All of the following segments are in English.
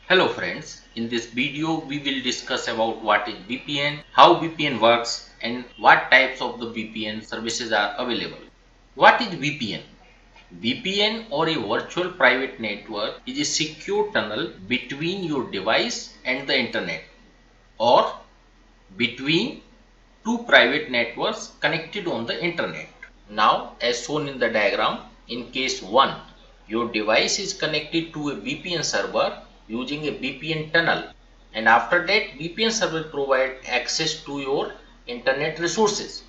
Hello friends, in this video we will discuss about what is VPN, how VPN works and what types of the VPN services are available. What is VPN? VPN or a virtual private network is a secure tunnel between your device and the internet or between two private networks connected on the internet. Now as shown in the diagram, in case 1, your device is connected to a VPN server using a VPN tunnel, and after that VPN server provide access to your internet resources.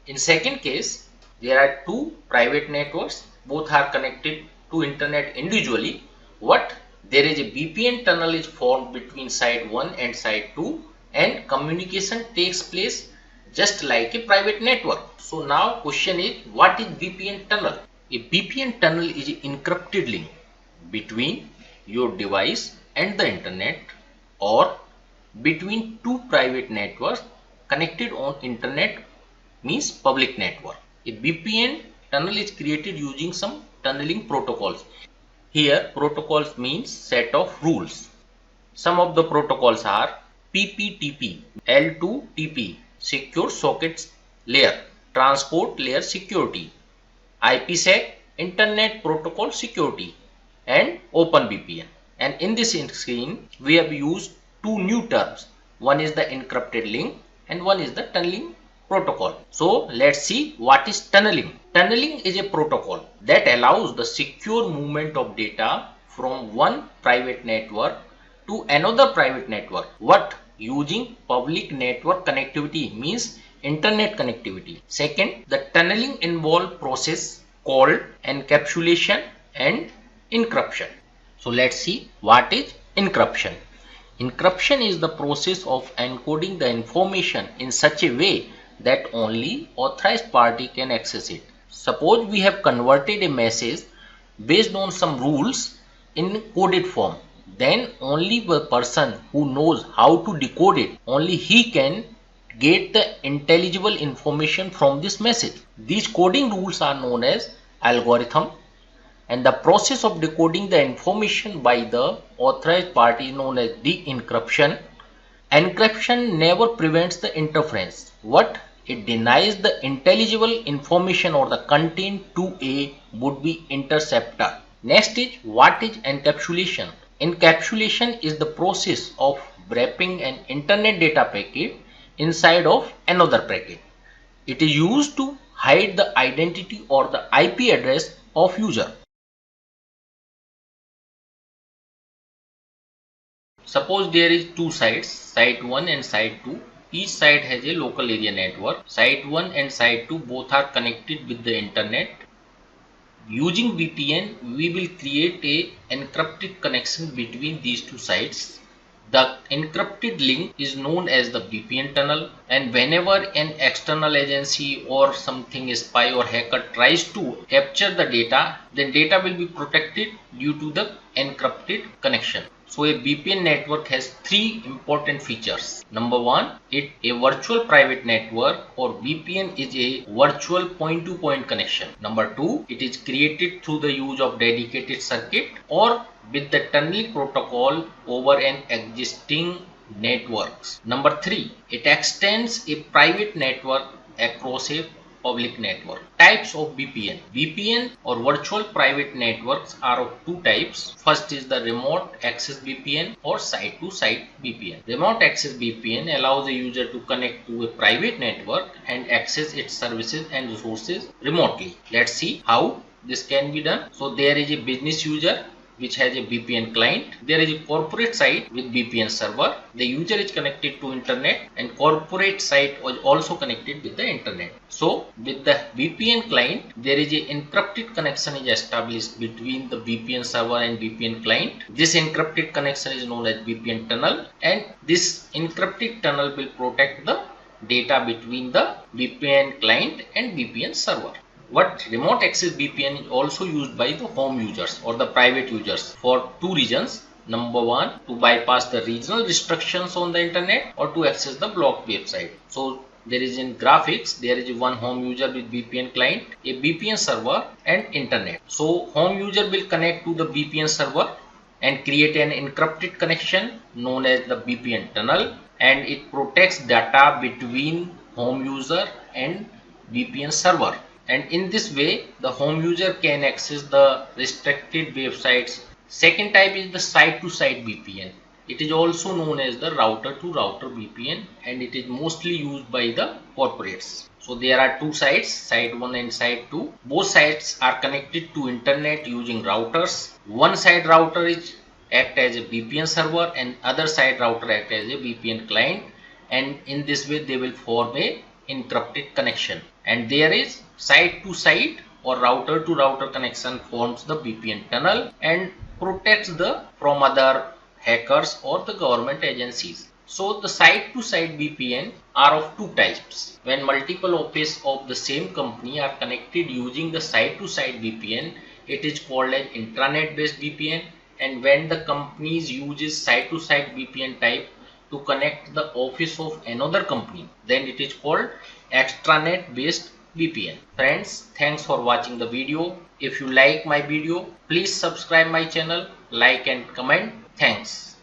In second case, there are two private networks, both are connected to internet individually. What? There is a VPN tunnel is formed between site 1 and site 2 and communication takes place just like a private network. So now question is, what is VPN tunnel? A VPN tunnel is an encrypted link between your device and the internet or between two private networks connected on internet, means public network. A VPN tunnel is created using some tunneling protocols. Here protocols means set of rules. Some of the protocols are PPTP, L2TP, Secure Sockets Layer, Transport Layer Security, IPsec, Internet Protocol Security, and OpenVPN. And in this screen, we have used two new terms. One is the encrypted link and one is the tunneling protocol. So let's see what is tunneling. Tunneling is a protocol that allows the secure movement of data from one private network to another private network. What? Using public network connectivity, means internet connectivity. Second, the tunneling involves process called encapsulation and encryption. So let's see what is encryption. Encryption is the process of encoding the information in such a way that only authorized party can access it. Suppose we have converted a message based on some rules in coded form, then only the person who knows how to decode it, only he can get the intelligible information from this message. These coding rules are known as algorithm, and the process of decoding the information by the authorized party is known as de-encryption. Encryption never prevents the interference. What? It denies the intelligible information or the content to a would-be interceptor. Next is, what is encapsulation? Encapsulation is the process of wrapping an internet data packet inside of another packet. It is used to hide the identity or the IP address of user. Suppose there is two sites, site 1 and site 2. Each site has a local area network. Site 1 and site 2 both are connected with the internet. Using VPN, we will create a encrypted connection between these two sites. The encrypted link is known as the VPN tunnel, and whenever an external agency or something, a spy or hacker tries to capture the data, then data will be protected due to the encrypted connection. So a VPN network has three important features. Number one, it a virtual private network, or VPN is a virtual point-to-point connection. Number two, it is created through the use of dedicated circuit or with the tunneling protocol over an existing networks. Number three, it extends a private network across a public network. Types of VPN. VPN or virtual private networks are of two types. First is the remote access VPN or site to site VPN. Remote access VPN allows a user to connect to a private network and access its services and resources remotely. Let's see how this can be done. So there is a business user which has a VPN client. There is a corporate site with VPN server. The user is connected to internet, and corporate site was also connected with the internet. So with the VPN client, there is a encrypted connection is established between the VPN server and VPN client. This encrypted connection is known as VPN tunnel, and this encrypted tunnel will protect the data between the VPN client and VPN server. What remote access VPN is also used by the home users or the private users for two reasons. Number one, to bypass the regional restrictions on the internet or to access the blocked website. So there is in graphics, there is one home user with VPN client, a VPN server and internet. So home user will connect to the VPN server and create an encrypted connection known as the VPN tunnel, and it protects data between home user and VPN server. And in this way, the home user can access the restricted websites. Second type is the site-to-site VPN. It is also known as the router-to-router VPN, and it is mostly used by the corporates. So there are two sites, site 1 and site 2. Both sites are connected to internet using routers. One side router is act as a VPN server and other side router act as a VPN client, and in this way they will form a encrypted connection. And there is site to site or router to router connection forms the VPN tunnel and protects the from other hackers or the government agencies. So the site to site VPN are of two types. When multiple offices of the same company are connected using the site to site VPN, it is called an intranet based VPN. And when the companies uses site to site VPN type to connect the office of another company, then it is called extranet based VPN. Friends, thanks for watching the video. If you like my video, please subscribe my channel, like and comment. Thanks.